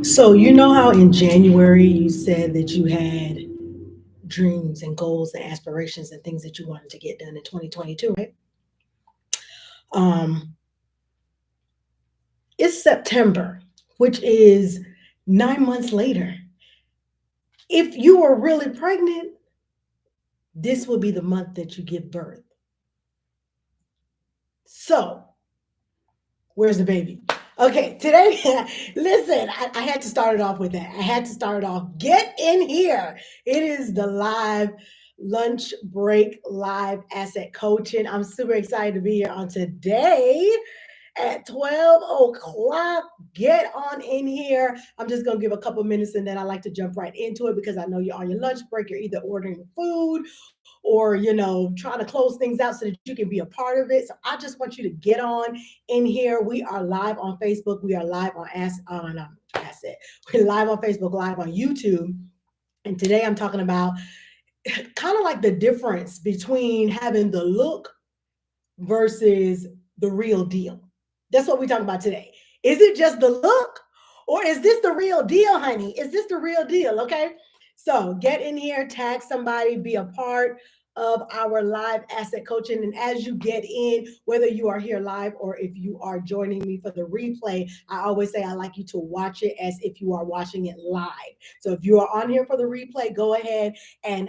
So, you know how in January you said that you had dreams and goals and aspirations and things that you wanted to get done in 2022, right? Um, it's September, which is 9 months later. If you were really pregnant, this will be the month that you give birth. So, where's the baby? Okay, today, listen, I had to start it off with that. I had to start it off. Get in here. It is the live lunch break, live asset coaching. I'm super excited to be here on today at 12 o'clock. Get on in here. I'm just going to give a couple minutes and then I like to jump right into it because I know you're on your lunch break. You're either ordering food or trying to close things out so that you can be a part of it. So I just want you to get on in here. We are live on Facebook. We are live on Asset. We're live on Facebook, live on YouTube. And today I'm talking about kind of like the difference between having the look versus the real deal. That's what we're talking about today. Is it just the look or is this the real deal, honey? Is this the real deal? Okay. So get in here, tag somebody, be a part of our live asset coaching. And as you get in, whether you are here live or if you are joining me for the replay, I always say I like you to watch it as if you are watching it live. So if you are on here for the replay, go ahead and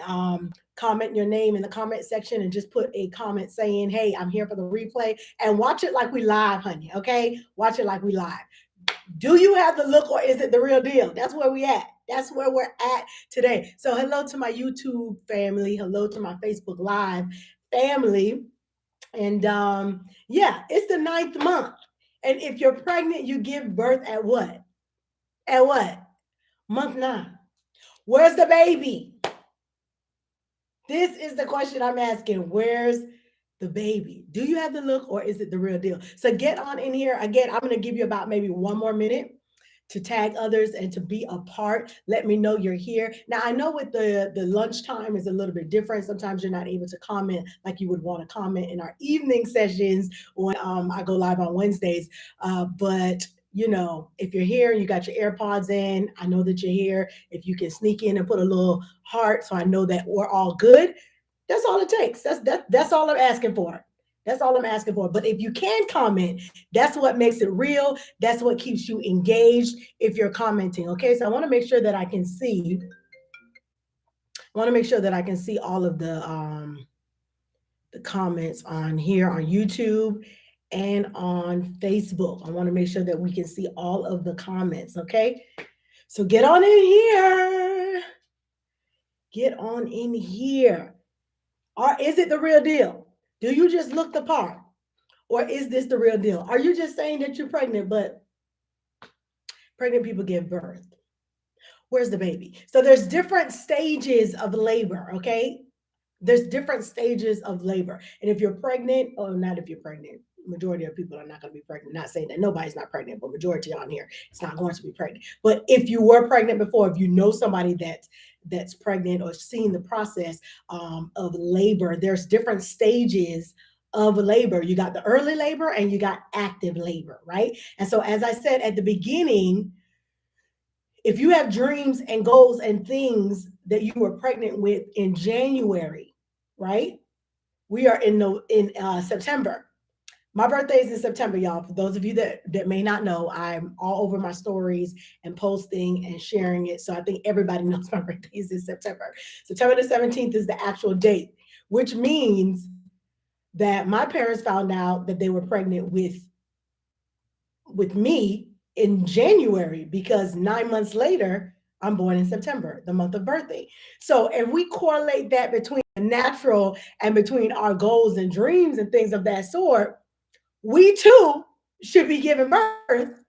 comment your name in the comment section and just put a comment saying, hey, I'm here for the replay, and watch it like we live, honey. Okay. Watch it like we live. Do you have the look or is it the real deal? That's where we at. That's where we're at today. So hello to my YouTube family. Hello to my Facebook Live family. And yeah, it's the 9th month. And if you're pregnant, you give birth at what? At what? Month 9. Where's the baby? This is the question I'm asking. Where's the baby? Do you have the look or is it the real deal? So get on in here. Again, I'm going to give you about maybe one more minute to tag others and to be a part. Let me know you're here. Now, I know with the lunchtime is a little bit different. Sometimes you're not able to comment like you would want to comment in our evening sessions when I go live on Wednesdays. But if you're here and you got your AirPods in, I know that you're here. If you can sneak in and put a little heart so I know that we're all good, that's all it takes. That's all I'm asking for. That's all I'm asking for. But if you can comment, that's what makes it real. That's what keeps you engaged if you're commenting. Okay, so I want to make sure that I can see. I want to make sure that I can see all of the comments on here on YouTube and on Facebook. I want to make sure that we can see all of the comments. Okay, so get on in here. Get on in here. Or is it the real deal? Do you just look the part? Or is this the real deal? Are you just saying that you're pregnant, but pregnant people give birth? Where's the baby? So there's different stages of labor, okay? There's different stages of labor. And if you're pregnant, or not if you're pregnant, majority of people are not going to be pregnant. Not saying that nobody's not pregnant, but majority on here is not going to be pregnant. But if you were pregnant before, if you know somebody that's pregnant or seen the process of labor, there's different stages of labor. You got the early labor and you got active labor, right? And so as I said at the beginning, if you have dreams and goals and things that you were pregnant with in January, right? We are in September. My birthday is in September, y'all. For those of you that may not know, I'm all over my stories and posting and sharing it. So I think everybody knows my birthday is in September. September the 17th is the actual date, which means that my parents found out that they were pregnant with me in January because 9 months later, I'm born in September, the month of birthday. So if we correlate that between the natural and between our goals and dreams and things of that sort, we too should be giving birth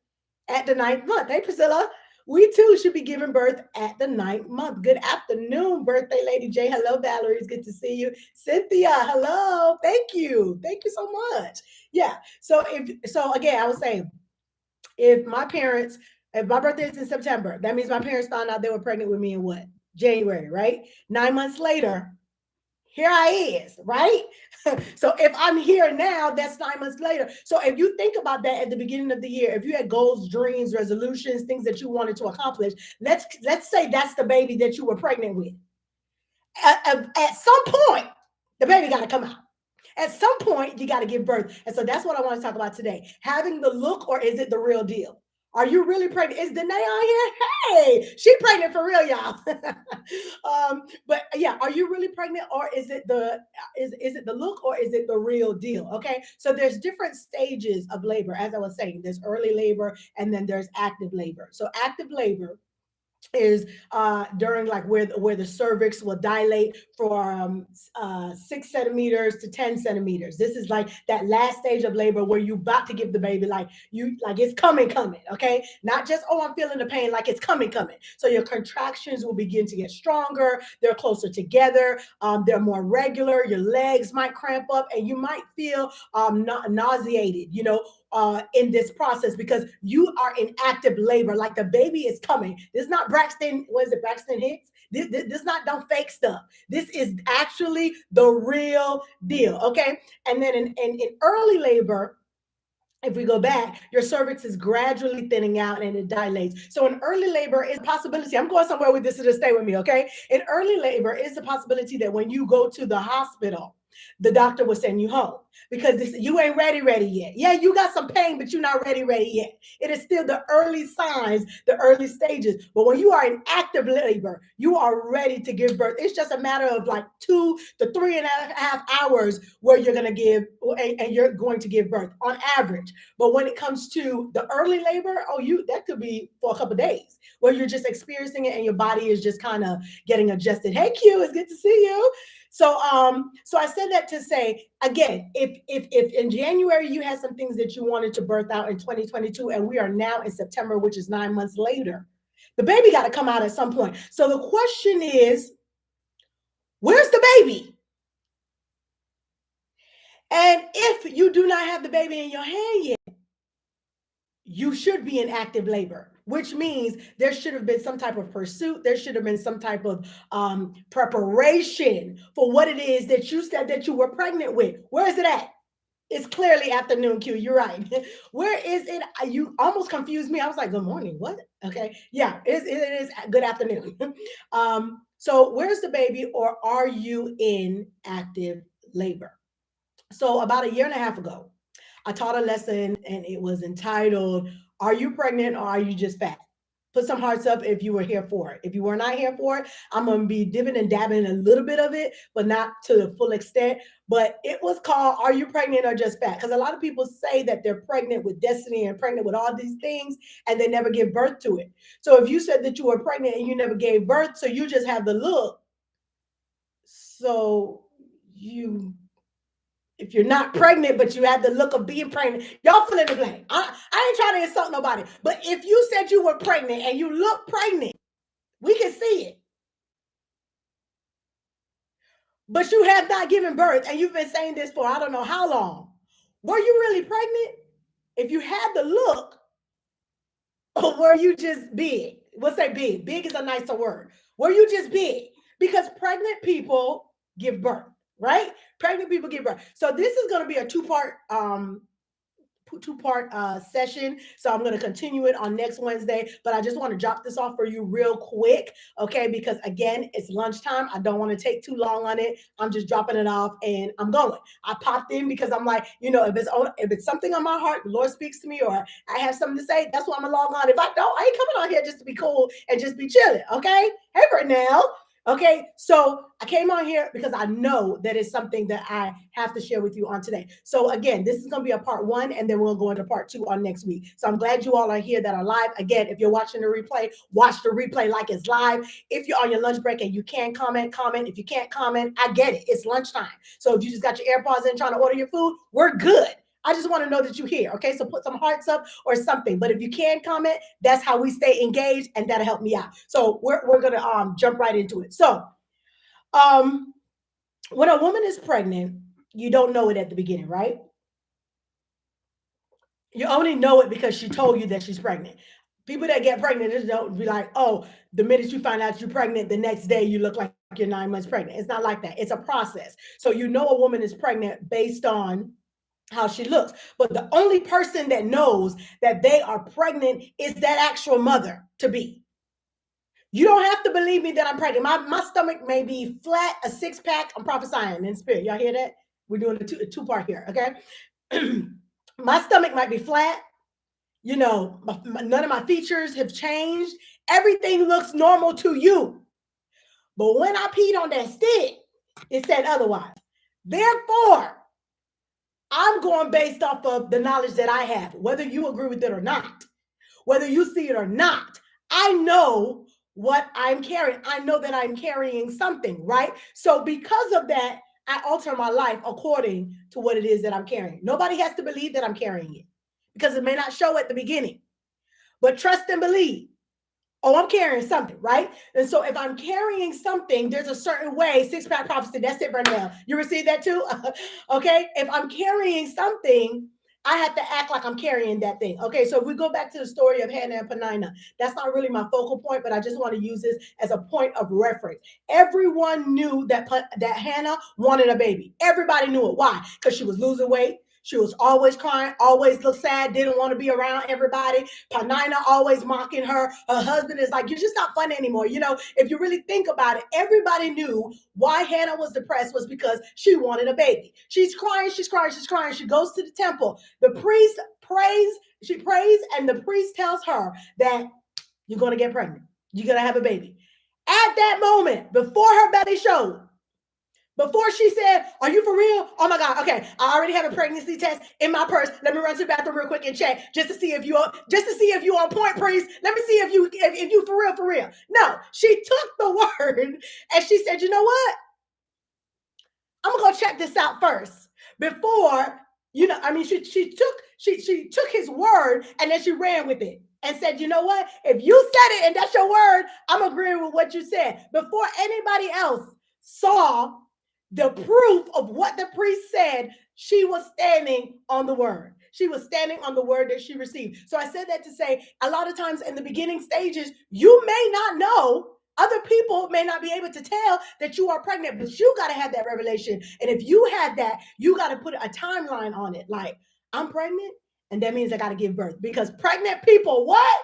at the 9th month. Hey, Priscilla, we too should be giving birth at the 9th month. Good afternoon, birthday lady J. Hello, Valerie. It's good to see you. Cynthia, hello. Thank you. Thank you so much. Yeah. So again, I was saying, if my birthday is in September, that means my parents found out they were pregnant with me in what? January, right? 9 months later, here I is, right? So if I'm here now, that's 9 months later. So if you think about that at the beginning of the year, if you had goals, dreams, resolutions, things that you wanted to accomplish, let's say that's the baby that you were pregnant with. At some point, the baby got to come out. At some point, you got to give birth. And so that's what I want to talk about today. Having the look, or is it the real deal? Are you really pregnant? Is Danae on here? Hey, she pregnant for real, y'all. But yeah, are you really pregnant, or is it the look, or is it the real deal? Okay, so there's different stages of labor. As I was saying, there's early labor, and then there's active labor. So active labor is during like where the cervix will dilate from 6 centimeters to 10 centimeters. This is like that last stage of labor where you about to give the baby, like you like it's coming, okay? Not just, oh, I'm feeling the pain, like it's coming. So your contractions will begin to get stronger, they're closer together, they're more regular, your legs might cramp up, and you might feel nauseated, in this process, because you are in active labor, like the baby is coming. This is not Braxton, what is it, Braxton Hicks? This not don't fake stuff. This is actually the real deal, okay? And then in early labor, if we go back, your cervix is gradually thinning out and it dilates. So in early labor is a possibility. I'm going somewhere with this, so just stay with me, okay? In early labor is a possibility that when you go to the hospital, the doctor will send you home because you ain't ready yet. Yeah, you got some pain, but you're not ready yet. It is still the early signs, the early stages. But when you are in active labor, you are ready to give birth. It's just a matter of like 2 to 3.5 hours where you're going to give, and you're going to give birth on average. But when it comes to the early labor, that could be for a couple of days where you're just experiencing it and your body is just kind of getting adjusted. Hey, Q, it's good to see you. So I said that to say, again, if in January you had some things that you wanted to birth out in 2022, and we are now in September, which is 9 months later, the baby got to come out at some point. So the question is, where's the baby? And if you do not have the baby in your hand yet, you should be in active labor, which means there should have been some type of pursuit. There should have been some type of preparation for what it is that you said that you were pregnant with. Where is it at? It's clearly afternoon, Q. You're right. Where is it? You almost confused me. I was like, good morning. What? Okay. Yeah, it is good afternoon. So where's the baby, or are you in active labor? So about a year and a half ago, I taught a lesson and it was entitled, Are You Pregnant or Are You Just Fat? Put some hearts up if you were here for it. If you were not here for it, I'm going to be dipping and dabbing a little bit of it, but not to the full extent. But it was called, Are You Pregnant or Just Fat? Because a lot of people say that they're pregnant with destiny and pregnant with all these things, and they never give birth to it. So if you said that you were pregnant and you never gave birth, so you just have the look. So if you're not pregnant, but you had the look of being pregnant, y'all fill in the blank. I ain't trying to insult nobody, but if you said you were pregnant and you look pregnant, we can see it. But you have not given birth, and you've been saying this for I don't know how long. Were you really pregnant? If you had the look, or were you just big? We'll say big. Big is a nicer word. Were you just big? Because pregnant people give birth, right? Pregnant people give birth. So this is going to be a two-part session. So I'm going to continue it on next Wednesday, but I just want to drop this off for you real quick. Okay. Because again, it's lunchtime. I don't want to take too long on it. I'm just dropping it off and I'm going. I popped in because I'm like, if it's something on my heart, the Lord speaks to me, or I have something to say, that's why I'm going to log on. If I don't, I ain't coming on here just to be cool and just be chilling. Okay. Hey, Vernell. Okay, so I came on here because I know that it's something that I have to share with you on today. So again, this is going to be a part 1, and then we'll go into part 2 on next week. So I'm glad you all are here that are live. Again, if you're watching the replay, watch the replay like it's live. If you're on your lunch break and you can comment. If you can't comment, I get it. It's lunchtime. So if you just got your AirPods in trying to order your food, we're good. I just want to know that you're here. Okay, so put some hearts up or something. But if you can comment, that's how we stay engaged, and that'll help me out. So we're gonna jump right into it. So when a woman is pregnant, you don't know it at the beginning, right? You only know it because she told you that she's pregnant. People that get pregnant just don't be like, oh, the minute you find out you're pregnant, the next day you look like you're 9 months pregnant. It's not like that. It's a process. So you know a woman is pregnant based on how she looks. But the only person that knows that they are pregnant is that actual mother to be. You don't have to believe me that I'm pregnant. My stomach may be flat, a six pack. I'm prophesying in spirit. Y'all hear that? We're doing a two part here, okay? My stomach might be flat. You know, none of my features have changed. Everything looks normal to you. But when I peed on that stick, it said otherwise. Therefore, I'm going based off of the knowledge that I have, whether you agree with it or not, whether you see it or not. I know what I'm carrying. I know that I'm carrying something, right? So because of that, I alter my life according to what it is that I'm carrying. Nobody has to believe that I'm carrying it because it may not show at the beginning, but trust and believe. Oh, I'm carrying something, right? And so if I'm carrying something, there's a certain way, six pack prophecy, that's it, Vernell. You receive that too? Okay. If I'm carrying something, I have to act like I'm carrying that thing. Okay. So if we go back to the story of Hannah and Peninnah, that's not really my focal point, but I just want to use this as a point of reference. Everyone knew that Hannah wanted a baby. Everybody knew it. Why? Because she was losing weight. She was always crying, always looked sad, didn't want to be around everybody. Peninnah always mocking her. Her husband is like, you're just not fun anymore. You know, if you really think about it, everybody knew why Hannah was depressed was because she wanted a baby. She's crying, she's crying, she's crying. She goes to the temple. The priest prays, she prays, and the priest tells her that you're going to get pregnant. You're going to have a baby. At that moment, before her belly showed, before she said, are you for real? Oh my God. Okay. I already have a pregnancy test in my purse. Let me run to the bathroom real quick and check just to see if you on point, priest. Let me see if you for real. No, she took the word and she said, you know what? I'm gonna go check this out first before, she took his word and then she ran with it and said, you know what? If you said it and that's your word, I'm agreeing with what you said. Before anybody else saw the proof of what the priest said, she was standing on the word. She was standing on the word that she received. So I said that to say, a lot of times in the beginning stages, you may not know. Other people may not be able to tell that you are pregnant, but you got to have that revelation. And if you have that, you got to put a timeline on it. Like, I'm pregnant, and that means I got to give birth. Because pregnant people, what?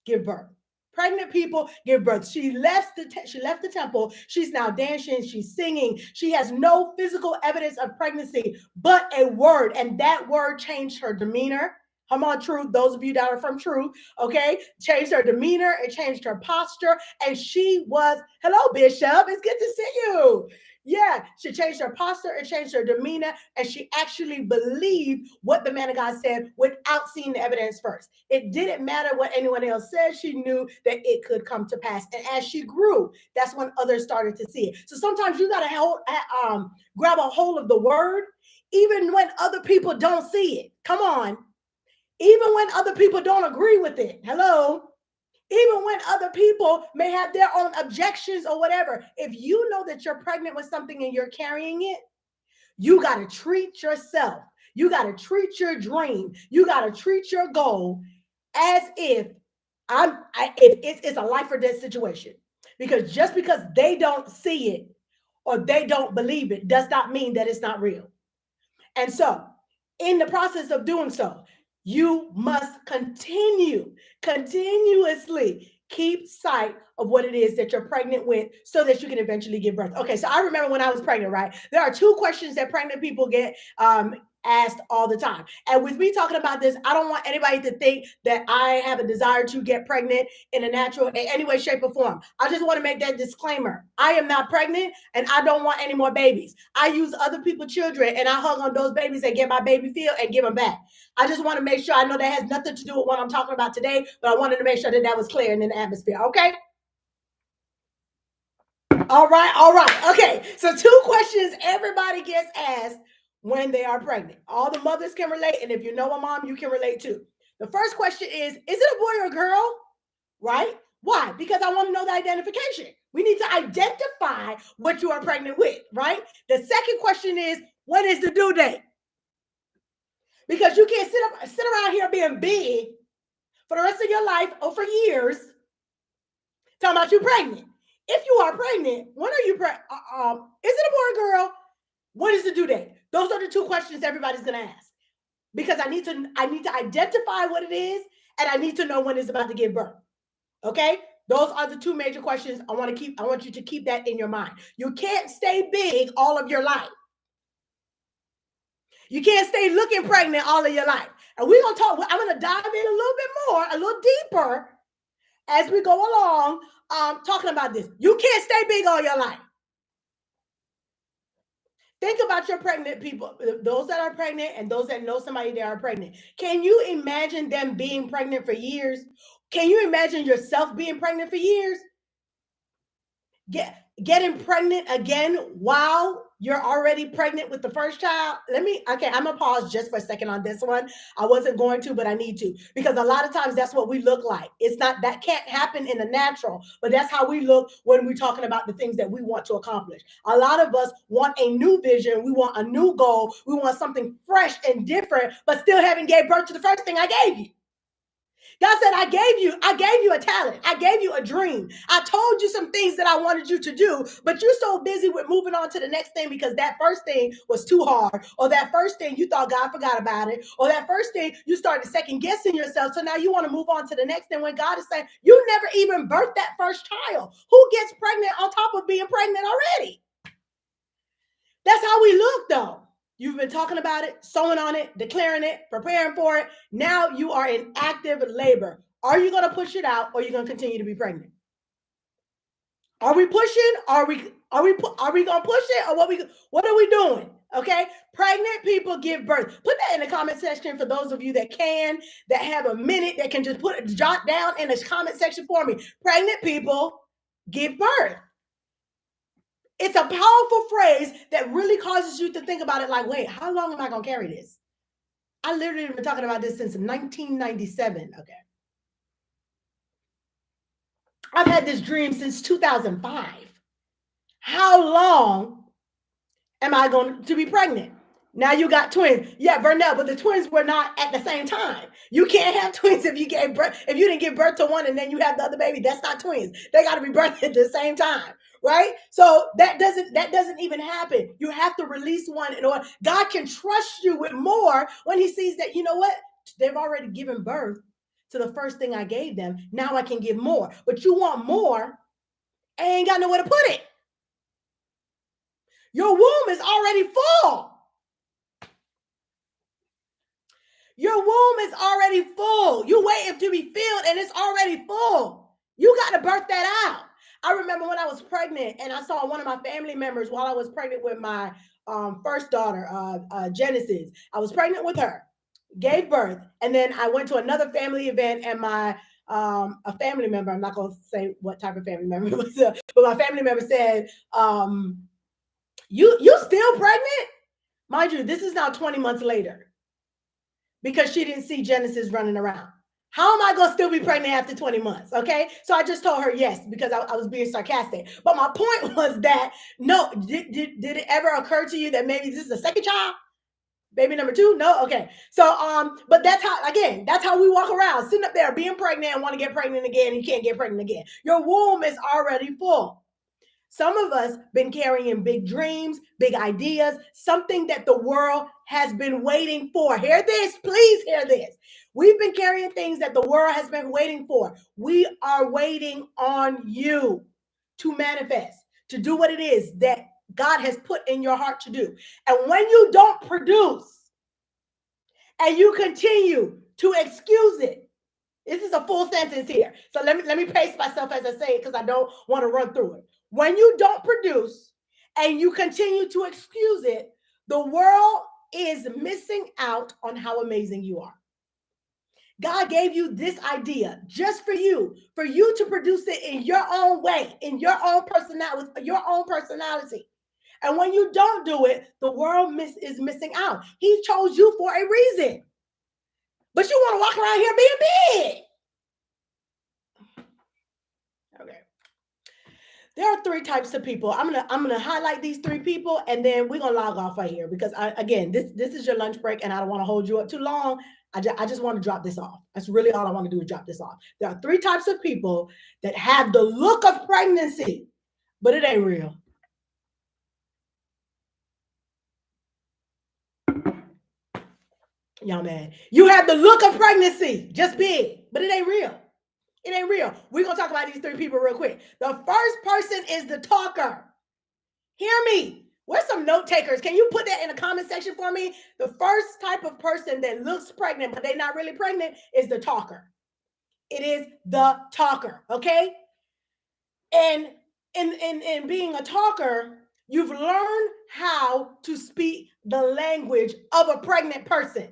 Give birth. Pregnant people give birth. She left the temple. She's now dancing. She's singing. She has no physical evidence of pregnancy, but a word, and that word changed her demeanor. Come on, Truth. Those of you that are from Truth, okay, changed her demeanor. It changed her posture, and she was, hello, Bishop. It's good to see you. Yeah, she changed her posture and changed her demeanor, and she actually believed what the man of God said without seeing the evidence first. It didn't matter what anyone else said. She knew that it could come to pass. And as she grew, that's when others started to see it. So sometimes you got to grab a hold of the word, even when other people don't see it. Come on. Even when other people don't agree with it. Hello. Even when other people may have their own objections or whatever, if you know that you're pregnant with something and you're carrying it, you got to treat yourself. You got to treat your dream. You got to treat your goal as if it's a life or death situation. Because just because they don't see it or they don't believe it does not mean that it's not real. And so, in the process of doing so, you must continuously keep sight of what it is that you're pregnant with so that you can eventually give birth. Okay, so I remember when I was pregnant, right? There are two questions that pregnant people get asked all the time. And with me talking about this, I don't want anybody to think that I have a desire to get pregnant in a natural, in any way, shape, or form. I just want to make that disclaimer. I am not pregnant and I don't want any more babies. I use other people's children and I hug on those babies and get my baby feel and give them back. I just want to make sure, I know that has nothing to do with what I'm talking about today, but I wanted to make sure that that was clear in the atmosphere. Okay. All right. Okay. So two questions everybody gets asked when they are pregnant. All the mothers can relate. And if you know a mom, you can relate too. The first question is it a boy or a girl? Right? Why? Because I want to know the identification. We need to identify what you are pregnant with, right? The second question is, when is the due date? Because you can't sit around here being big for the rest of your life or for years talking about you pregnant. If you are pregnant, when are you pregnant? Is it a boy or girl? What is the due date? Those are the two questions everybody's going to ask, because I need to identify what it is, and I need to know when it's about to give birth. Okay? Those are the two major questions I want you to keep that in your mind. You can't stay big all of your life. You can't stay looking pregnant all of your life. And we're going to talk, I'm going to dive in a little bit more, a little deeper as we go along, talking about this. You can't stay big all your life. Think about your pregnant people, those that are pregnant and those that know somebody that are pregnant. Can you imagine them being pregnant for years? Can you imagine yourself being pregnant for years? Getting pregnant again while you're already pregnant with the first child. I'm gonna pause just for a second on this one. I wasn't going to, but I need to, because a lot of times that's what we look like. It's not, that can't happen in the natural, but that's how we look when we're talking about the things that we want to accomplish. A lot of us want a new vision, we want a new goal, we want something fresh and different, but still haven't gave birth to the first thing I gave you. God said, I gave you a talent. I gave you a dream. I told you some things that I wanted you to do, but you're so busy with moving on to the next thing because that first thing was too hard, or that first thing you thought God forgot about it, or that first thing you started second guessing yourself. So now you want to move on to the next thing when God is saying, you never even birthed that first child. Who gets pregnant on top of being pregnant already? That's how we look, though. You've been talking about it, sewing on it, declaring it, preparing for it. Now you are in active labor. Are you going to push it out, or are you going to continue to be pregnant? Are we pushing? Are we going to push it, or what are we doing? Okay, pregnant people give birth. Put that in the comment section for those of you that have a minute, that can just jot down in the comment section for me. Pregnant people give birth. It's a powerful phrase that really causes you to think about it like, wait, how long am I going to carry this? I literally have been talking about this since 1997. Okay. I've had this dream since 2005. How long am I going to be pregnant? Now you got twins. Yeah, Vernell, but the twins were not at the same time. You can't have twins if you didn't give birth to one and then you have the other baby. That's not twins. They got to be birthed at the same time, right? So that doesn't even happen. You have to release one in order. God can trust you with more when he sees that, you know what? They've already given birth to the first thing I gave them. Now I can give more. But you want more and ain't got nowhere to put it. Your womb is already full. Your womb is already full. You waiting to be filled and it's already full. You got to birth that out. I remember when I was pregnant and I saw one of my family members while I was pregnant with my first daughter, Genesis. I was pregnant with her, gave birth, and then I went to another family event, and a family member, I'm not going to say what type of family member it was, but my family member said, you still pregnant? Mind you, this is now 20 months later, because she didn't see Genesis running around. How am I going to still be pregnant after 20 months? Okay. So I just told her yes, because I was being sarcastic. But my point was that, no, did it ever occur to you that maybe this is the second child? Baby number 2? No? Okay. So, but that's how we walk around, sitting up there being pregnant and want to get pregnant again, and you can't get pregnant again. Your womb is already full. Some of us been carrying big dreams, big ideas, something that the world has been waiting for. Hear this, please hear this. We've been carrying things that the world has been waiting for. We are waiting on you to manifest, to do what it is that God has put in your heart to do. And when you don't produce and you continue to excuse it, this is a full sentence here. So let me pace myself as I say it, because I don't want to run through it. When you don't produce and you continue to excuse it, the world is missing out on how amazing you are. God gave you this idea just for you to produce it in your own way, in your own personality. And when you don't do it, the world is missing out. He chose you for a reason. But you want to walk around here being big. Okay. There are 3 types of people. I'm gonna highlight these 3 people, and then we're gonna log off right here, because this is your lunch break, and I don't want to hold you up too long. I just want to drop this off. That's really all I want to do, is drop this off. There are 3 types of people that have the look of pregnancy. but it ain't real. Y'all mad. You have the look of pregnancy, just big, but it ain't real. It ain't real. We're going to talk about these three people real quick. The first person is the talker. Hear me. Where's some note takers? Can you put that in the comment section for me? The first type of person that looks pregnant, but they're not really pregnant, is the talker. It is the talker, okay? And in being a talker, you've learned how to speak the language of a pregnant person.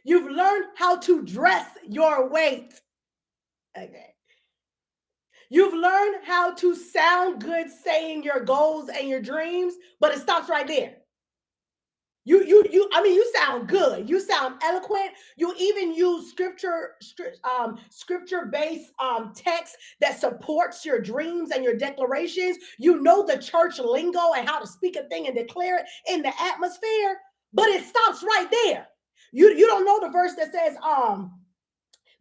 You've learned how to dress your weight. Okay. You've learned how to sound good saying your goals and your dreams, but it stops right there. I mean, you sound good. You sound eloquent. You even use scripture-based text that supports your dreams and your declarations. You know the church lingo and how to speak a thing and declare it in the atmosphere, but it stops right there. You don't know the verse that says,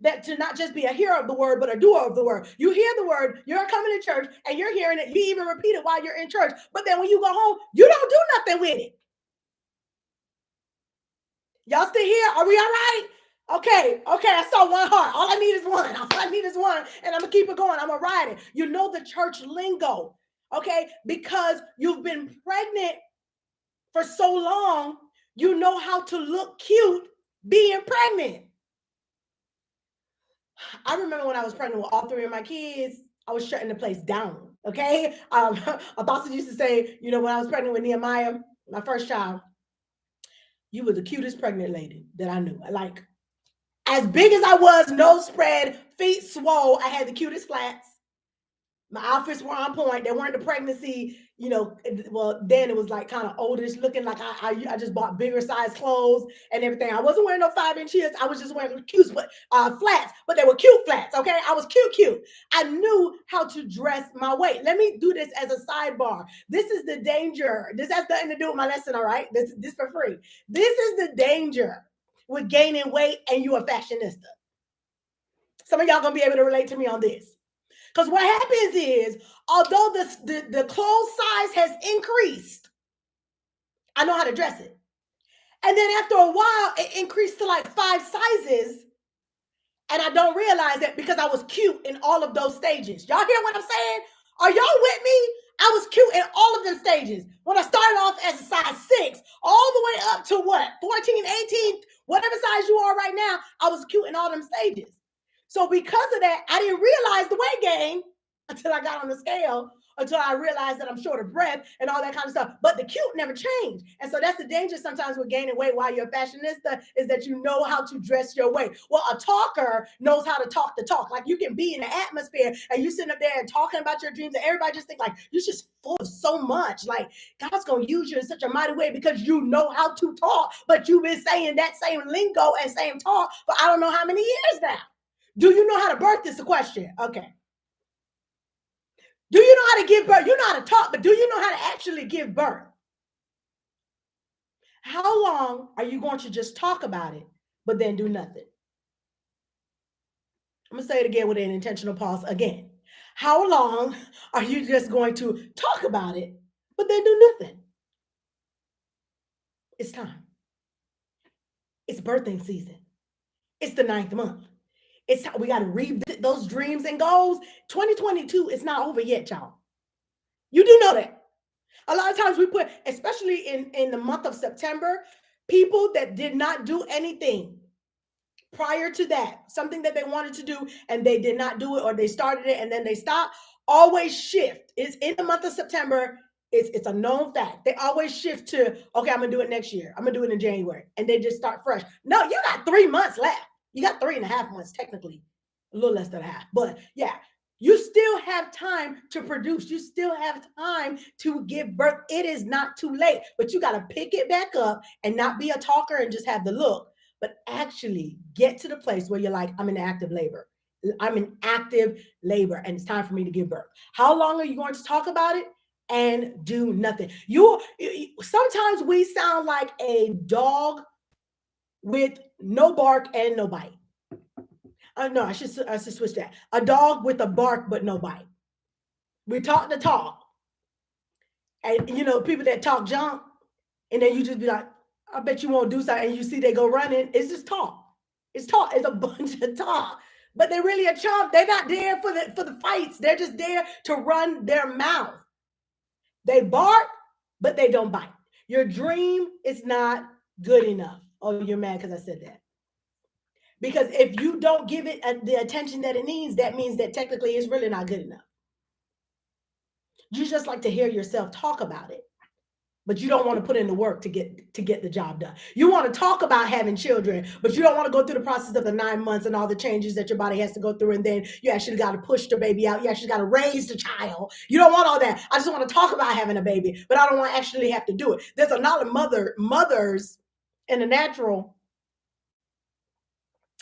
that to not just be a hearer of the word, but a doer of the word. You hear the word, you're coming to church, and you're hearing it. You even repeat it while you're in church. But then when you go home, you don't do nothing with it. Y'all still here? Are we all right? Okay, I saw one heart. All I need is one. All I need is one. And I'm going to keep it going. I'm going to ride it. You know the church lingo, okay? Because you've been pregnant for so long, you know how to look cute being pregnant. I remember when I was pregnant with all three of my kids, I was shutting the place down. Okay. Apostle used to say, you know, when I was pregnant with Nehemiah, my first child, you were the cutest pregnant lady that I knew. Like, as big as I was, nose spread, feet swole, I had the cutest flats. My outfits were on point. They weren't the pregnancy, you know. Well, then it was like kind of oldish looking. Like I just bought bigger size clothes and everything. I wasn't wearing no 5-inch heels. I was just wearing cute flats, but they were cute flats. Okay, I was cute. I knew how to dress my weight. Let me do this as a sidebar. This is the danger. This has nothing to do with my lesson. All right, this for free. This is the danger with gaining weight and you a fashionista. Some of y'all gonna be able to relate to me on this. Because what happens is, although the clothes size has increased, I know how to dress it. And then after a while, it increased to like 5 sizes. And I don't realize that because I was cute in all of those stages. Y'all hear what I'm saying? Are y'all with me? I was cute in all of them stages. When I started off as a size 6, all the way up to what? 14, 18, whatever size you are right now, I was cute in all them stages. So because of that, I didn't realize the weight gain until I got on the scale, until I realized that I'm short of breath and all that kind of stuff. But the cute never changed. And so that's the danger sometimes with gaining weight while you're a fashionista, is that you know how to dress your weight. Well, a talker knows how to talk the talk. Like, you can be in the atmosphere and you sitting up there and talking about your dreams, and everybody just think like you're just full of so much. Like, God's going to use you in such a mighty way because you know how to talk, but you've been saying that same lingo and same talk for I don't know how many years now. Do you know how to birth? Is the question. Okay. Do you know how to give birth? You know how to talk, but do you know how to actually give birth? How long are you going to just talk about it, but then do nothing? I'm going to say it again with an intentional pause again. How long are you just going to talk about it, but then do nothing? It's time. It's birthing season. It's the 9th month. It's time. We got to revisit those dreams and goals. 2022 is not over yet, y'all. You do know that. A lot of times we put, especially in the month of September, people that did not do anything prior to that, something that they wanted to do and they did not do it, or they started it and then they stopped, always shift. It's in the month of September. It's a known fact. They always shift to, okay, I'm gonna do it next year. I'm gonna do it in January. And they just start fresh. No, you got 3 months left. You got 3.5 months, technically, a little less than a half. But yeah, you still have time to produce. You still have time to give birth. It is not too late, but you got to pick it back up and not be a talker and just have the look, but actually get to the place where you're like, I'm in active labor. I'm in active labor and it's time for me to give birth. How long are you going to talk about it and do nothing? Sometimes we sound like a dog with no bark and no bite. No, I should switch that. A dog with a bark but no bite. We talk the talk. And people that talk junk, and then you just be like, I bet you won't do something, and you see they go running. It's just talk. It's talk. It's a bunch of talk. But they're really a chump. They're not there for the fights. They're just there to run their mouth. They bark, but they don't bite. Your dream is not good enough. Oh, you're mad because I said that. Because if you don't give it the attention that it needs, that means that technically it's really not good enough. You just like to hear yourself talk about it, but you don't want to put in the work to get the job done. You want to talk about having children, but you don't want to go through the process of the 9 months and all the changes that your body has to go through, and then you actually got to push the baby out. You actually got to raise the child. You don't want all that. I just want to talk about having a baby, but I don't want to actually have to do it. There's a lot of mothers in the natural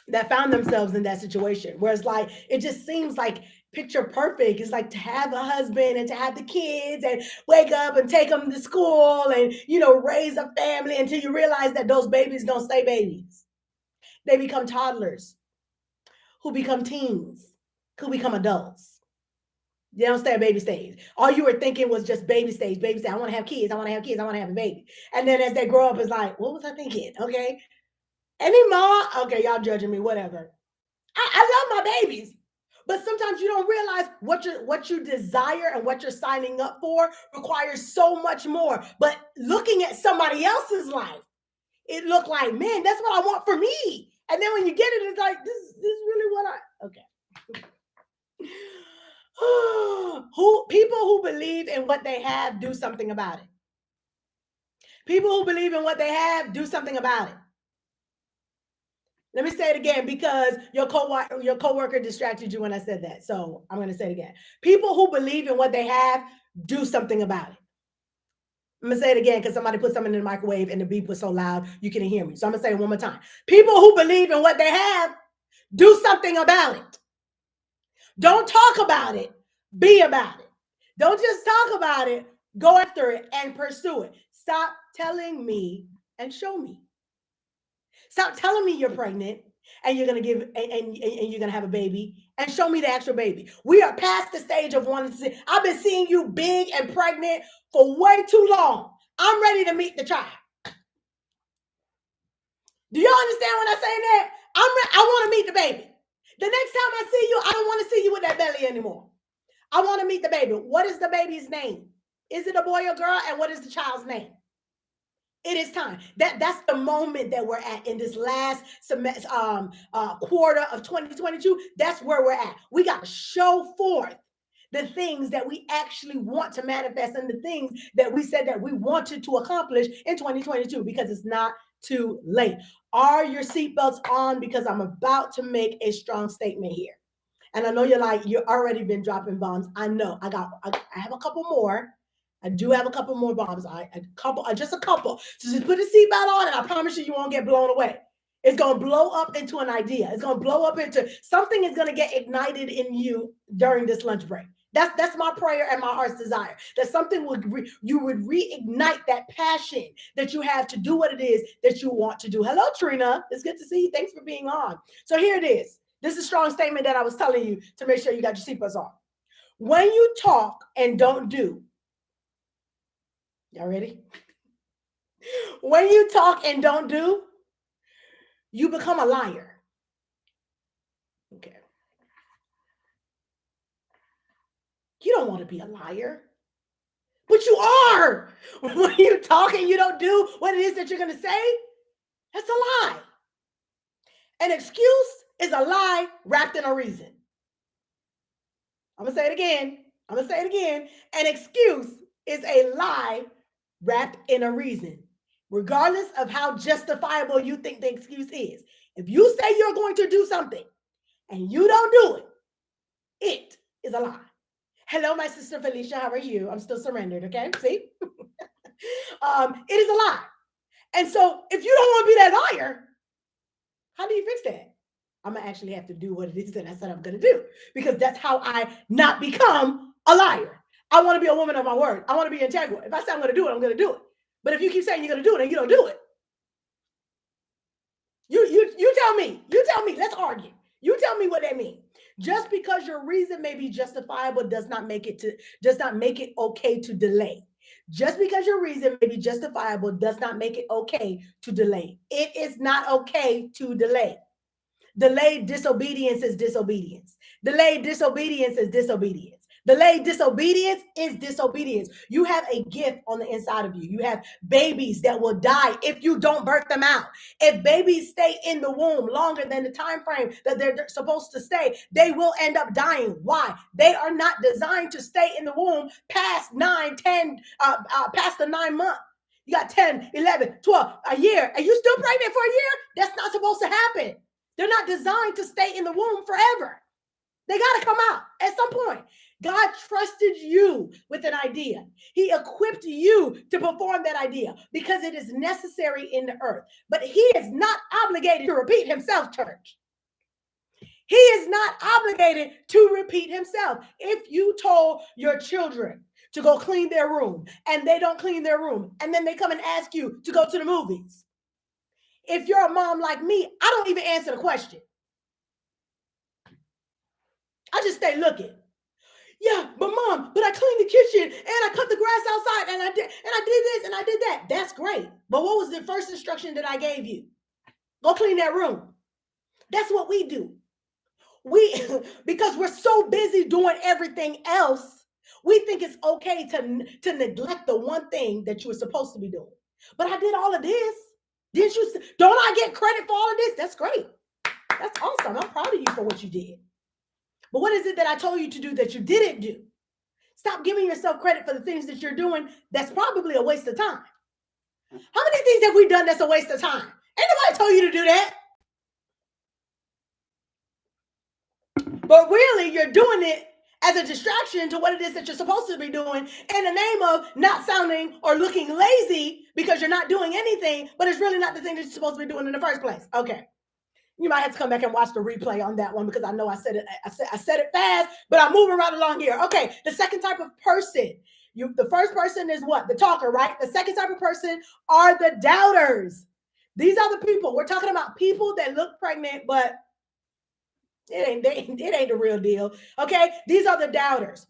that found themselves in that situation where it's like, it just seems like picture perfect. It's like to have a husband and to have the kids and wake up and take them to school and, raise a family until you realize that those babies don't stay babies. They become toddlers who become teens, who become adults. They don't stay at baby stage. All you were thinking was just baby stage. Baby stage. I want to have kids. I want to have kids. I want to have a baby. And then as they grow up, it's like, what was I thinking? Okay. Any mom? Okay, y'all judging me, whatever. I love my babies. But sometimes you don't realize what you desire and what you're signing up for requires so much more. But looking at somebody else's life, it looked like, man, that's what I want for me. And then when you get it, it's like, this is really what I okay. People who believe in what they have, do something about it. People who believe in what they have, do something about it. Let me say it again because your coworker distracted you when I said that. So I'm going to say it again. People who believe in what they have, do something about it. I'm going to say it again because somebody put something in the microwave and the beep was so loud you couldn't hear me. So I'm going to say it one more time. People who believe in what they have, do something about it. Don't talk about it. Be about it. Don't just talk about it. Go after it and pursue it. Stop telling me and show me. Stop telling me you're pregnant and you're going to give and you're going to have a baby and show me the actual baby. We are past the stage of wanting to see. I've been seeing you big and pregnant for way too long. I'm ready to meet the child. Do you understand what I'm saying there? I want to meet the baby. The next time I see you, I don't want to see you with that belly anymore. I want to meet the baby. What is the baby's name? Is it a boy or girl? And what is the child's name? It is time. That's the moment that we're at in this last semester, quarter of 2022. That's where we're at. We got to show forth the things that we actually want to manifest and the things that we said that we wanted to accomplish in 2022 because it's not too late. Are your seatbelts on? Because I'm about to make a strong statement here. And I know you've already been dropping bombs. I know. I have a couple more. I do have a couple more bombs. Just a couple. So just put a seatbelt on, and I promise you won't get blown away. It's going to blow up into an idea. It's going to blow up into something is going to get ignited in you during this lunch break. That's my prayer and my heart's desire. That something you would reignite that passion that you have to do what it is that you want to do. Hello, Trina. It's good to see you. Thanks for being on. So here it is. This is a strong statement that I was telling you to make sure you got your seatbelts on. When you talk and don't do, y'all ready? When you talk and don't do, you become a liar. Okay. You don't want to be a liar, but you are. When you talk and you don't do what it is that you're going to say, that's a lie. An excuse is a lie wrapped in a reason. I'm going to say it again. An excuse is a lie wrapped in a reason, regardless of how justifiable you think the excuse is. If you say you're going to do something and you don't do it, it is a lie. Hello, my sister Felicia. How are you? I'm still surrendered. Okay. See, it is a lie. And so if you don't want to be that liar, how do you fix that? I'm going to actually have to do what it is that I said I'm going to do, because that's how I not become a liar. I want to be a woman of my word. I want to be integral. If I say I'm going to do it, I'm going to do it. But if you keep saying you're going to do it and you don't do it, you tell me. Let's argue. You tell me what that means. Just because your reason may be justifiable does not make it okay to delay. Just because your reason may be justifiable does not make it okay to delay. It is not okay to delay. Delayed disobedience is disobedience. Delayed disobedience is disobedience. Delayed disobedience is disobedience. You have a gift on the inside of you. You have babies that will die if you don't birth them out. If babies stay in the womb longer than the time frame that they're supposed to stay, they will end up dying. Why? They are not designed to stay in the womb past 9, 10, past the 9 month. You got 10, 11, 12, a year, and you still pregnant for a year? That's not supposed to happen. They're not designed to stay in the womb forever. They got to come out at some point. God trusted you with an idea. He equipped you to perform that idea because it is necessary in the earth. But he is not obligated to repeat himself, church. He is not obligated to repeat himself. If you told your children to go clean their room and they don't clean their room, and then they come and ask you to go to the movies, if you're a mom like me, I don't even answer the question. I just stay looking. Yeah, but mom, but I cleaned the kitchen and I cut the grass outside and I did this and I did that. That's great. But what was the first instruction that I gave you? Go clean that room. That's what we do. Because we're so busy doing everything else, we think it's okay to neglect the one thing that you were supposed to be doing. But I did all of this. Didn't you? Don't I get credit for all of this? That's great. That's awesome. I'm proud of you for what you did. But what is it that I told you to do that you didn't do? Stop giving yourself credit for the things that you're doing. That's probably a waste of time. How many things have we done that's a waste of time? Ain't nobody told you to do that. But really, you're doing it as a distraction to what it is that you're supposed to be doing in the name of not sounding or looking lazy because you're not doing anything, but it's really not the thing that you're supposed to be doing in the first place. Okay. You might have to come back and watch the replay on that one because I know I said it fast, but I'm moving right along here. Okay, the second type of person. The first person is what? The talker, right? The second type of person are the doubters. These are the people. We're talking about people that look pregnant, but it ain't the real deal. Okay, these are the doubters.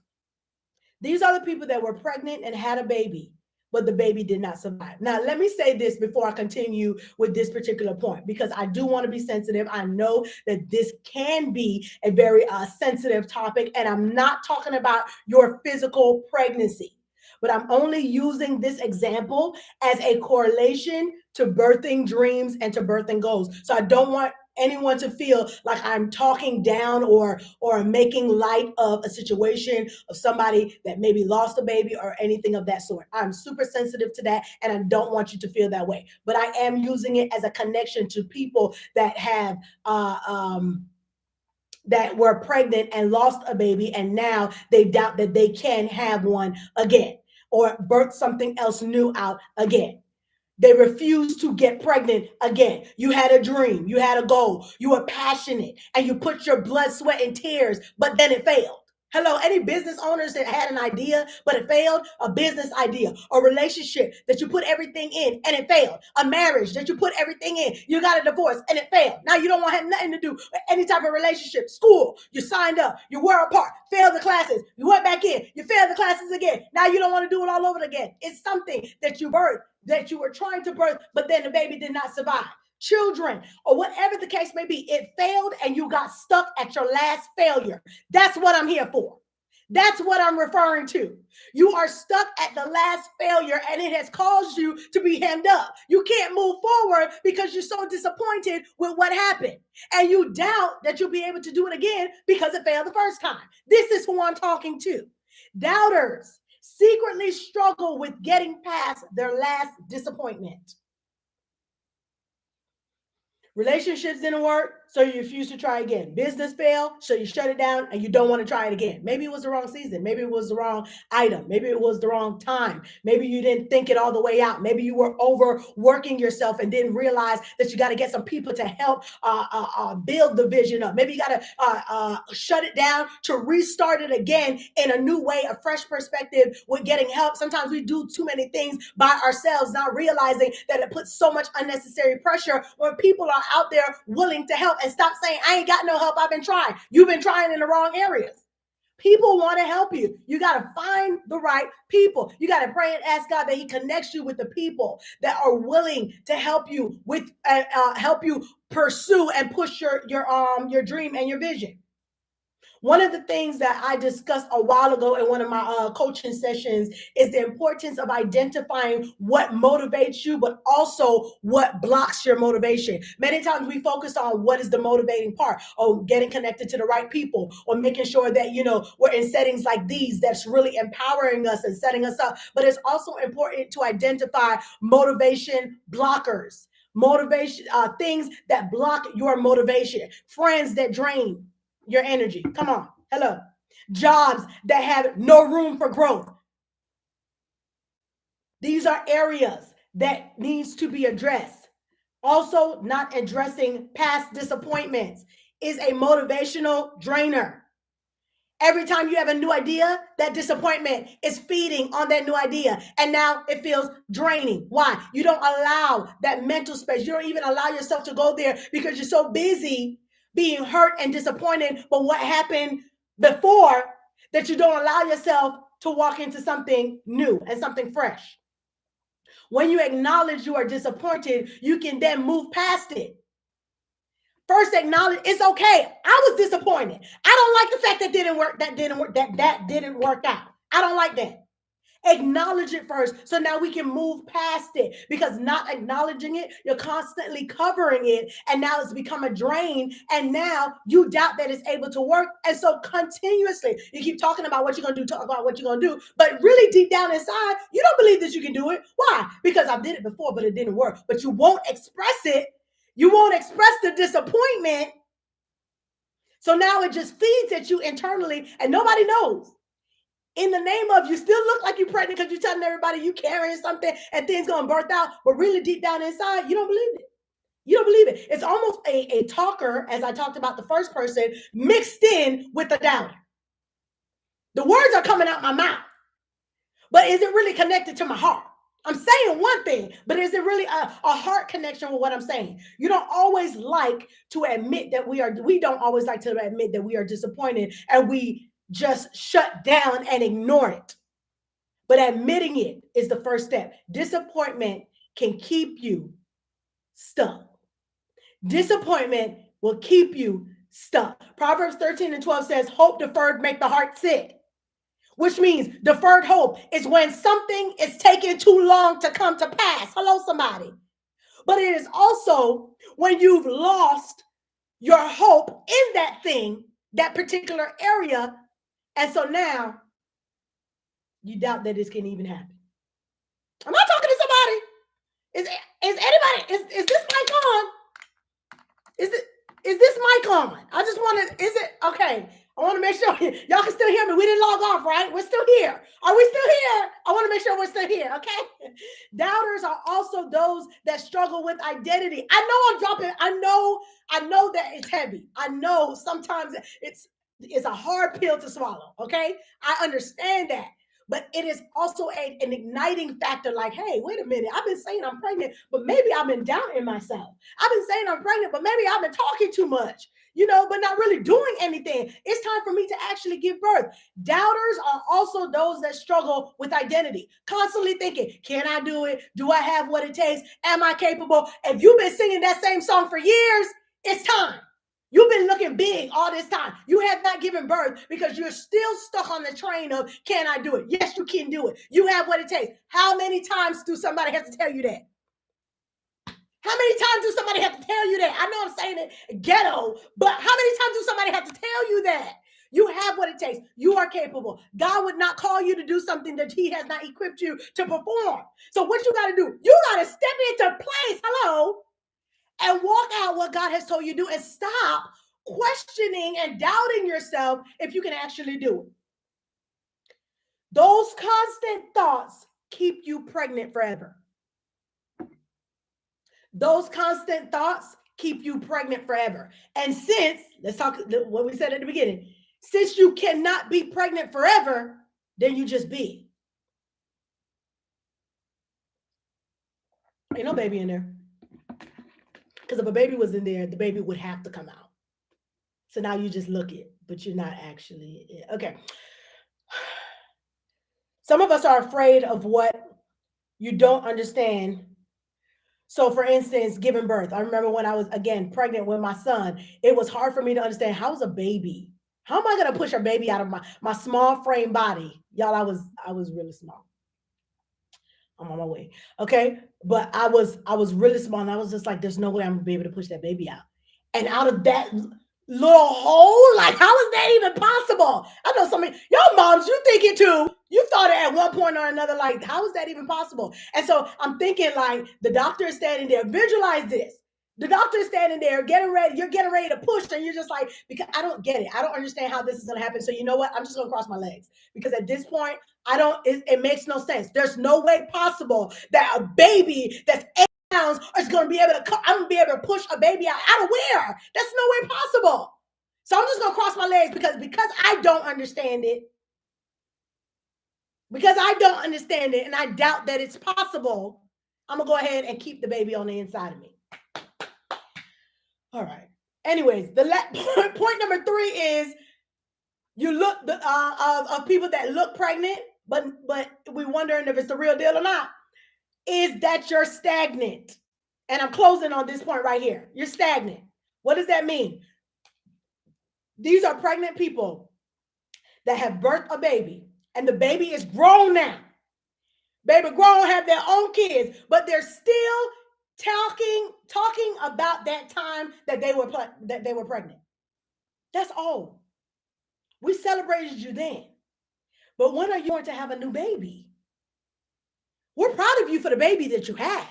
These are the people that were pregnant and had a baby, but the baby did not survive. Now, let me say this before I continue with this particular point, because I do want to be sensitive. I know that this can be a very sensitive topic, and I'm not talking about your physical pregnancy, but I'm only using this example as a correlation to birthing dreams and to birthing goals. So I don't want anyone to feel like I'm talking down or making light of a situation of somebody that maybe lost a baby or anything of that sort. I'm super sensitive to that, and I don't want you to feel that way. But I am using it as a connection to people that have that were pregnant and lost a baby, and now they doubt that they can have one again or birth something else new out again. They refuse to get pregnant again. You had a dream, you had a goal, you were passionate, and you put your blood, sweat, and tears, but then it failed. Hello, any business owners that had an idea, but it failed? A business idea, a relationship that you put everything in and it failed, a marriage that you put everything in, you got a divorce and it failed. Now you don't want to have nothing to do with any type of relationship. School, you signed up, you were apart, failed the classes, you went back in, you failed the classes again. Now you don't want to do it all over again. It's something that you birthed, that you were trying to birth, but then the baby did not survive. Children, or whatever the case may be, it failed and you got stuck at your last failure. That's what I'm here for. That's what I'm referring to. You are stuck at the last failure and it has caused you to be hemmed up. You can't move forward because you're so disappointed with what happened. And you doubt that you'll be able to do it again because it failed the first time. This is who I'm talking to. Doubters secretly struggle with getting past their last disappointment. Relationships didn't work, so you refuse to try again. Business failed, so you shut it down and you don't want to try it again. Maybe it was the wrong season. Maybe it was the wrong item. Maybe it was the wrong time. Maybe you didn't think it all the way out. Maybe you were overworking yourself and didn't realize that you got to get some people to help build the vision up. Maybe you got to shut it down to restart it again in a new way, a fresh perspective with getting help. Sometimes we do too many things by ourselves, not realizing that it puts so much unnecessary pressure when people are out there willing to help and stop saying, I ain't got no help. I've been trying. You've been trying in the wrong areas. People want to help you. You got to find the right people. You got to pray and ask God that He connects you with the people that are willing to help you help you pursue and push your dream and your vision. One of the things that I discussed a while ago in one of my coaching sessions is the importance of identifying what motivates you, but also what blocks your motivation. Many times we focus on what is the motivating part, or getting connected to the right people, or making sure that, we're in settings like these that's really empowering us and setting us up. But it's also important to identify motivation blockers, motivation, things that block your motivation, friends that drain your energy. Come on. Hello. Jobs that have no room for growth. These are areas that needs to be addressed. Also, not addressing past disappointments is a motivational drainer. Every time you have a new idea, that disappointment is feeding on that new idea. And now it feels draining. Why? You don't allow that mental space. You don't even allow yourself to go there because you're so busy being hurt and disappointed by what happened before that you don't allow yourself to walk into something new and something fresh. When you acknowledge you are disappointed, you can then move past it. First, acknowledge it's okay. I was disappointed. I don't like the fact that didn't work out. I don't like that. Acknowledge it first, so now we can move past it, because not acknowledging it, you're constantly covering it, and now it's become a drain, and now you doubt that it's able to work. And so continuously you keep talking about what you're going to do, talk about what you're going to do, but really deep down inside you don't believe that you can do it. Why? Because I did it before but it didn't work. But you won't express it. You won't express the disappointment, so now it just feeds at you internally and nobody knows. In the name of, you still look like you're pregnant because you're telling everybody you carrying something and things going to birth out, but really deep down inside, you don't believe it. You don't believe it. It's almost a talker, as I talked about the first person, mixed in with the doubter. The words are coming out my mouth, but is it really connected to my heart? I'm saying one thing, but is it really a heart connection with what I'm saying? You don't always like to admit that we don't always like to admit that we are disappointed, and we just shut down and ignore it. But admitting it is the first step. Disappointment can keep you stuck. Disappointment will keep you stuck. Proverbs 13:12 says, hope deferred make the heart sick, which means deferred hope is when something is taking too long to come to pass. Hello, somebody. But it is also when you've lost your hope in that thing, that particular area. And so now you doubt that this can even happen. Am I talking to somebody? Is anybody, is this mic on? Is this mic on? I just want to, is it, okay. I want to make sure y'all can still hear me. We didn't log off, right? We're still here. Are we still here? I want to make sure we're still here, okay? Doubters are also those that struggle with identity. I know I'm dropping, I know that it's heavy. I know sometimes it's a hard pill to swallow, okay? I understand that. But it is also an igniting factor, like, hey, wait a minute. I've been saying I'm pregnant, but maybe I've been doubting myself. I've been saying I'm pregnant, but maybe I've been talking too much, but not really doing anything. It's time for me to actually give birth. Doubters are also those that struggle with identity, constantly thinking, can I do it? Do I have what it takes? Am I capable? If you've been singing that same song for years, it's time. You've been looking big all this time. You have not given birth because you're still stuck on the train of, can I do it? Yes, you can do it. You have what it takes. How many times do somebody have to tell you that? How many times do somebody have to tell you that? I know I'm saying it ghetto, but how many times do somebody have to tell you that? You have what it takes. You are capable. God would not call you to do something that He has not equipped you to perform. So what you got to do? You got to step into place. Hello. And walk out what God has told you to do, and stop questioning and doubting yourself if you can actually do it. Those constant thoughts keep you pregnant forever. Those constant thoughts keep you pregnant forever. And since, let's talk what we said at the beginning, since you cannot be pregnant forever, then you just be. Ain't no baby in there. Because if a baby was in there, the baby would have to come out. So now you just look it, but you're not actually it. Okay. Some of us are afraid of what you don't understand. So, for instance, giving birth. I remember when I was, again, pregnant with my son, it was hard for me to understand how's a baby. How am I going to push a baby out of my small frame body? Y'all, I was really small. I'm on my way. Okay. But I was really small and I was just like, there's no way I'm gonna be able to push that baby out. And out of that little hole, like how is that even possible? I know some of y'all moms, you think it too. You thought it at one point or another, like, how is that even possible? And so I'm thinking, like, the doctor is standing there. Visualize this. The doctor is standing there getting ready. You're getting ready to push, and you're just like, because I don't get it. I don't understand how this is gonna happen. So you know what? I'm just gonna cross my legs. Because at this point, I don't, it makes no sense. There's no way possible that a baby that's 8 pounds is going to be able to, I'm going to be able to push a baby out of where? That's no way possible. So I'm just going to cross my legs because I don't understand it. Because I don't understand it and I doubt that it's possible, I'm going to go ahead and keep the baby on the inside of me. All right. Anyways, the point number 3 is you look of people that look pregnant, but we're wondering if it's the real deal or not, is that you're stagnant. And I'm closing on this point right here. You're stagnant. What does that mean? These are pregnant people that have birthed a baby, and the baby is grown now. Baby grown, have their own kids, but they're still talking about that time that they were pregnant. That's all. We celebrated you then. But when are you going to have a new baby? We're proud of you for the baby that you had.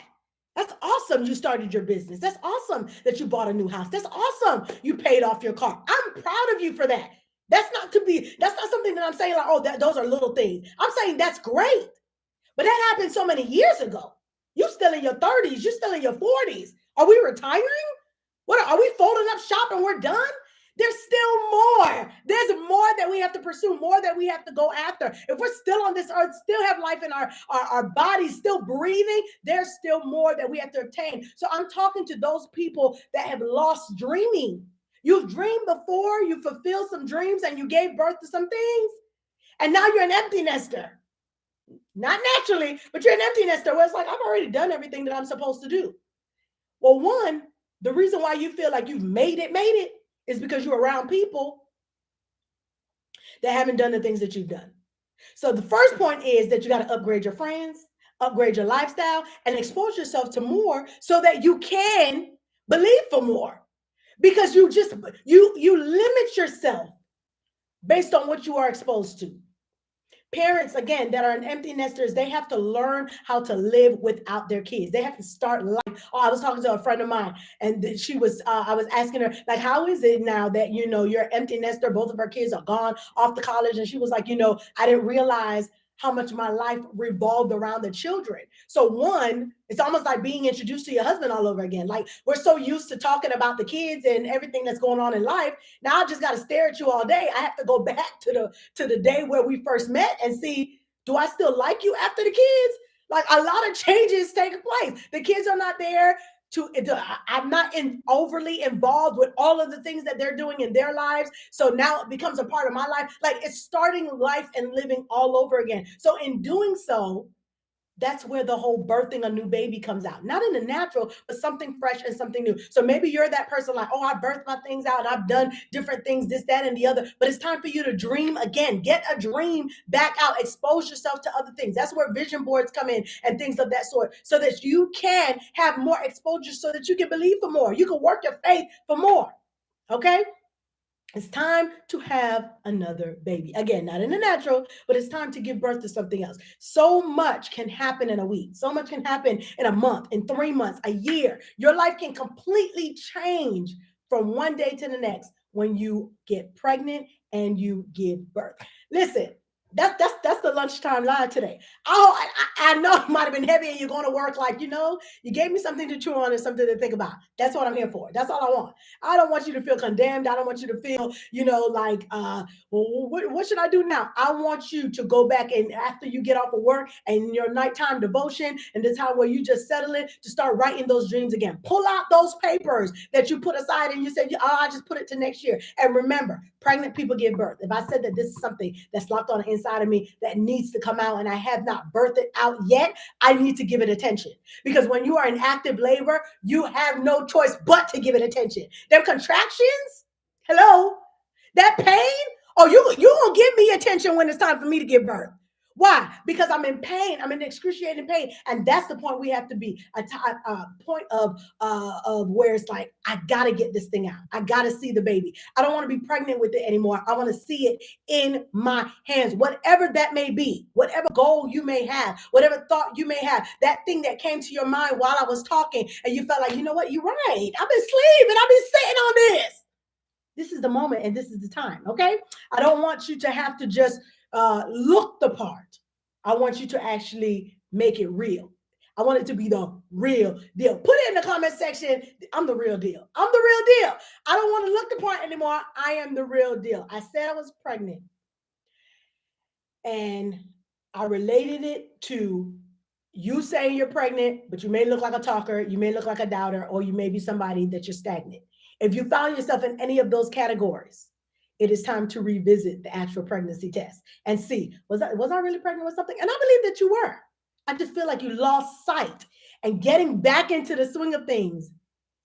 That's awesome. You started your business. That's awesome that you bought a new house. That's awesome. You paid off your car. I'm proud of you for that. That's not something that I'm saying like, oh, those are little things. I'm saying that's great. But that happened so many years ago. You still in your 30s. You still in your 40s. Are we retiring? What are we folding up shop and we're done? There's still more. There's more that we have to pursue, more that we have to go after. If we're still on this earth, still have life in our bodies, still breathing, there's still more that we have to obtain. So I'm talking to those people that have lost dreaming. You've dreamed before, you fulfilled some dreams, and you gave birth to some things, and now you're an empty nester. Not naturally, but you're an empty nester where it's like, I've already done everything that I'm supposed to do. Well, one, the reason why you feel like you've made it, is because you're around people that haven't done the things that you've done. So the first point is that you got to upgrade your friends, upgrade your lifestyle, and expose yourself to more so that you can believe for more. Because you limit yourself based on what you are exposed to. Parents, again, that are empty nesters, they have to learn how to live without their kids. They have to start life. Oh, I was talking to a friend of mine, and she was, I was asking her, like, how is it now that, you're an empty nester, both of her kids are gone off to college? And she was like, I didn't realize how much my life revolved around the children. So one, it's almost like being introduced to your husband all over again. Like, we're so used to talking about the kids and everything that's going on in life. Now I just got to stare at you all day. I have to go back to the day where we first met and see, do I still like you after the kids? Like, a lot of changes take place. The kids are not there. I'm not overly involved with all of the things that they're doing in their lives. So now it becomes a part of my life. Like, it's starting life and living all over again. So in doing so, that's where the whole birthing a new baby comes out. Not in the natural, but something fresh and something new. So maybe you're that person like, oh, I birthed my things out. I've done different things, this, that, and the other. But it's time for you to dream again. Get a dream back out. Expose yourself to other things. That's where vision boards come in and things of that sort, so that you can have more exposure, so that you can believe for more. You can work your faith for more. Okay? It's time to have another baby. Again, not in the natural, but it's time to give birth to something else. So much can happen in a week. So much can happen in a month, in 3 months, a year. Your life can completely change from one day to the next when you get pregnant and you give birth. Listen, That's the lunchtime live today. Oh, I know it might have been heavy, and you're going to work like you gave me something to chew on and something to think about. That's what I'm here for. That's all I want. I don't want you to feel condemned. I don't want you to feel like well, what should I do now? I want you to go back and after you get off of work and your nighttime devotion and the time where you just settle it to start writing those dreams again. Pull out those papers that you put aside and you said, oh, I just put it to next year. And remember, pregnant people give birth. If I said that this is something that's locked on the inside of me that needs to come out and I have not birthed it out yet, I need to give it attention. Because when you are in active labor, you have no choice but to give it attention. Them contractions, hello, that pain, oh, you gonna give me attention when it's time for me to give birth. Why? Because I'm in pain. I'm in excruciating pain, and that's the point we have to be a point of where it's like I gotta get this thing out. I gotta see the baby. I don't want to be pregnant with it anymore. I want to see it in my hands, whatever that may be, whatever goal you may have, whatever thought you may have, that thing that came to your mind while I was talking, and you felt like, you know what, you're right. I've been sleeping. I've been sitting on this. This is the moment and this is the time. Okay. I don't want you to have to just look the part. I want you to actually make it real. I want it to be the real deal. Put it in the comment section. I'm the real deal. I'm the real deal. I don't want to look the part anymore. I am the real deal. I said I was pregnant and I related it to you saying you're pregnant, but you may look like a talker, you may look like a doubter, or you may be somebody that you're stagnant. If you found yourself in any of those categories, it is time to revisit the actual pregnancy test and see, was I really pregnant with something? And I believe that you were. I just feel like you lost sight. And getting back into the swing of things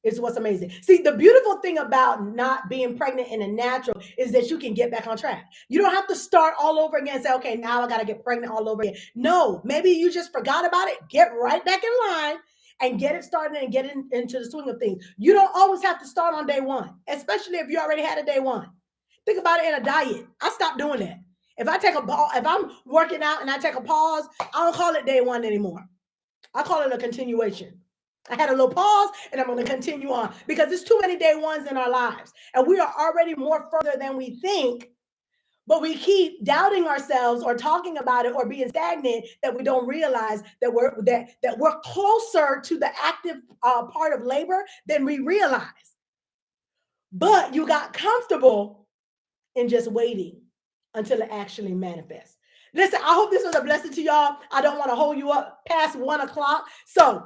is what's amazing. See, the beautiful thing about not being pregnant in a natural is that you can get back on track. You don't have to start all over again and say, okay, now I got to get pregnant all over again. No, maybe you just forgot about it. Get right back in line and get it started and get into the swing of things. You don't always have to start on day one, especially if you already had a day one. Think about it in a diet. I stopped doing that. If I'm working out and I take a pause, I don't call it day one anymore. I call it a continuation. I had a little pause and I'm going to continue on because there's too many day ones in our lives. And we are already more further than we think, but we keep doubting ourselves or talking about it or being stagnant that we don't realize that we're closer to the active part of labor than we realize. But you got comfortable in just waiting until it actually manifests. Listen, I hope this was a blessing to y'all. I don't want to hold you up past 1:00. So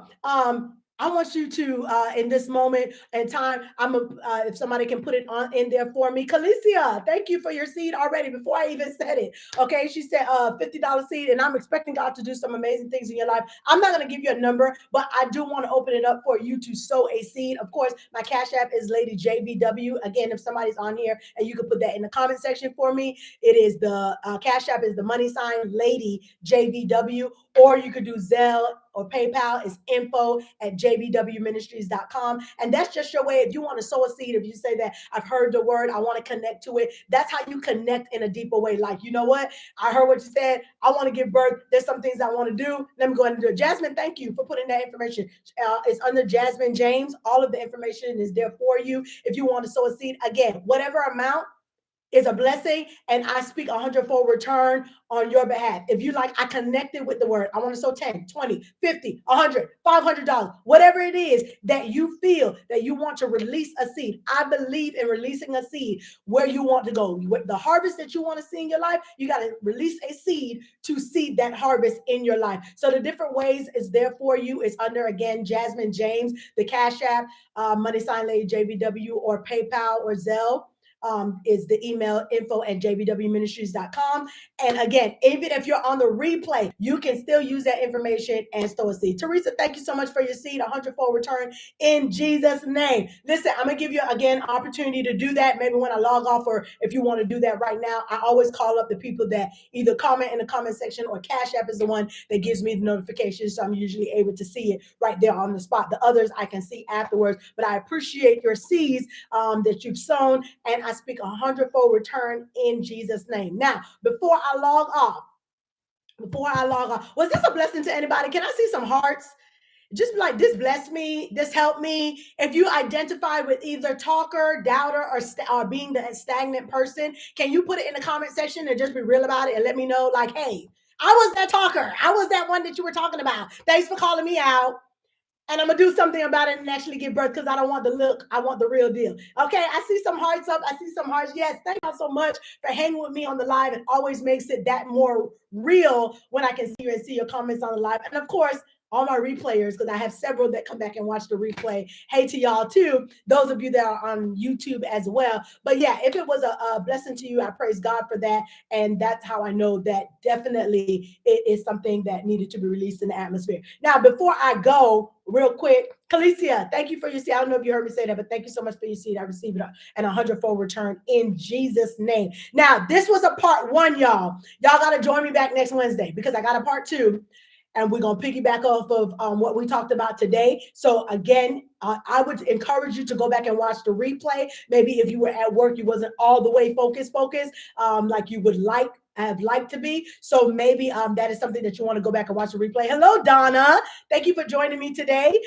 I want you to, in this moment and time, if somebody can put it on in there for me. Calicia, thank you for your seed already before I even said it. Okay, she said $50 seed, and I'm expecting God to do some amazing things in your life. I'm not going to give you a number, but I do want to open it up for you to sow a seed. Of course, my Cash App is Lady JBW. Again, if somebody's on here and you can put that in the comment section for me, it is the Cash App is the money sign Lady JBW, or you could do Zelle or PayPal is info@jbwministries.com. And that's just your way. If you want to sow a seed, if you say that I've heard the word, I want to connect to it. That's how you connect in a deeper way. Like, you know what? I heard what you said. I want to give birth. There's some things I want to do. Let me go ahead and do it. Jasmine, thank you for putting that information. It's under Jasmine James. All of the information is there for you. If you want to sow a seed, again, whatever amount is a blessing, and I speak 100-fold return on your behalf. If you like, I connected with the word. I want to sow 10, 20, 50, 100, $500, whatever it is that you feel that you want to release a seed. I believe in releasing a seed where you want to go. With the harvest that you want to see in your life, you got to release a seed to seed that harvest in your life. So the different ways is there for you. It's under, again, Jasmine James, the Cash App, money sign Lady JBW, or PayPal or Zelle. Is the email info@jbwministries.com. And again, even if you're on the replay, you can still use that information and sow a seed. Teresa, thank you so much for your seed, 100-fold return in Jesus' name. Listen, I'm going to give you, again, opportunity to do that. Maybe when I log off, or if you want to do that right now, I always call up the people that either comment in the comment section or Cash App is the one that gives me the notification. So I'm usually able to see it right there on the spot. The others I can see afterwards, but I appreciate your seeds that you've sown, and I speak 100-fold return in Jesus' name. Now, before I log off, was this a blessing to anybody? Can I see some hearts? Just be like, this blessed me, this helped me. If you identify with either talker, doubter, or being the stagnant person, can you put it in the comment section and just be real about it and let me know, like, hey, I was that talker. I was that one that you were talking about. Thanks for calling me out. And I'm gonna do something about it and actually give birth, because I don't want the look. I want the real deal. Okay, I see some hearts up. I see some hearts. Yes, thank you all so much for hanging with me on the live. It always makes it that more real when I can see you and see your comments on the live. And of course, all my replayers, because I have several that come back and watch the replay. Hey to y'all too, those of you that are on YouTube as well. But yeah, if it was a blessing to you, I praise God for that. And that's how I know that definitely it is something that needed to be released in the atmosphere. Now, before I go, real quick, Kalicia, thank you for your seed. I don't know if you heard me say that, but thank you so much for your seed. I received it and 100-fold return in Jesus' name. Now, this was a part one, y'all. Y'all got to join me back next Wednesday, because I got a part two. And we're going to piggyback off of what we talked about today. So again, I would encourage you to go back and watch the replay. Maybe if you were at work, you wasn't all the way focused, like you would have liked to be. So maybe that is something that you want to go back and watch the replay. Hello, Donna. Thank you for joining me today.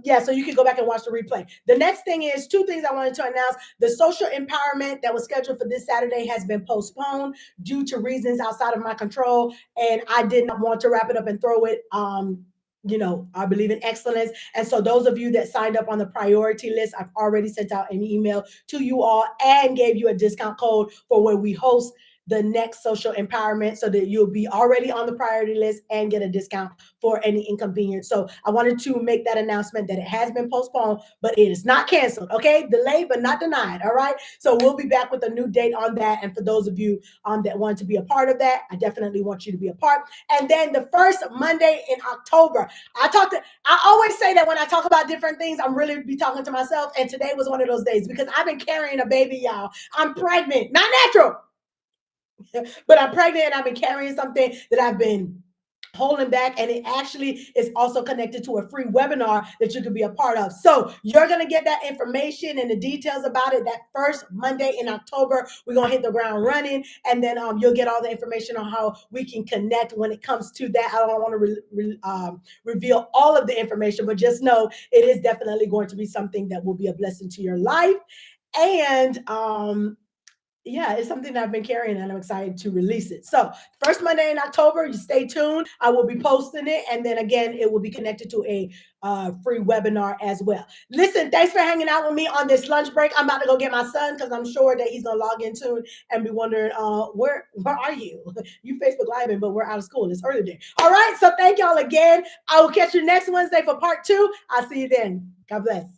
Yeah, so you can go back and watch the replay. The next thing is two things I wanted to announce. The social empowerment that was scheduled for this Saturday has been postponed due to reasons outside of my control. And I did not want to wrap it up and throw it. I believe in excellence. And so those of you that signed up on the priority list, I've already sent out an email to you all and gave you a discount code for where we host the next social empowerment, so that you'll be already on the priority list and get a discount for any inconvenience. So I wanted to make that announcement that it has been postponed, but it is not canceled. Okay, delayed but not denied. All right, so we'll be back with a new date on that. And for those of you that want to be a part of that, I definitely want you to be a part. And then the first Monday in October, I always say that when I talk about different things, I'm really be talking to myself. And today was one of those days, because I've been carrying a baby, y'all. I'm pregnant, not natural. But I'm pregnant and I've been carrying something that I've been holding back, and it actually is also connected to a free webinar that you could be a part of. So you're going to get that information and the details about it that first Monday in October. We're going to hit the ground running, and then you'll get all the information on how we can connect when it comes to that. I don't want to reveal all of the information, but just know it is definitely going to be something that will be a blessing to your life. And yeah, it's something that I've been carrying, and I'm excited to release it. So first Monday in October, you stay tuned. I will be posting it. And then again, it will be connected to a free webinar as well. Listen, thanks for hanging out with me on this lunch break. I'm about to go get my son, because I'm sure that he's going to log in soon and be wondering, where are you? You Facebook Live, but we're out of school. It's early day. All right. So thank y'all again. I will catch you next Wednesday for part two. I'll see you then. God bless.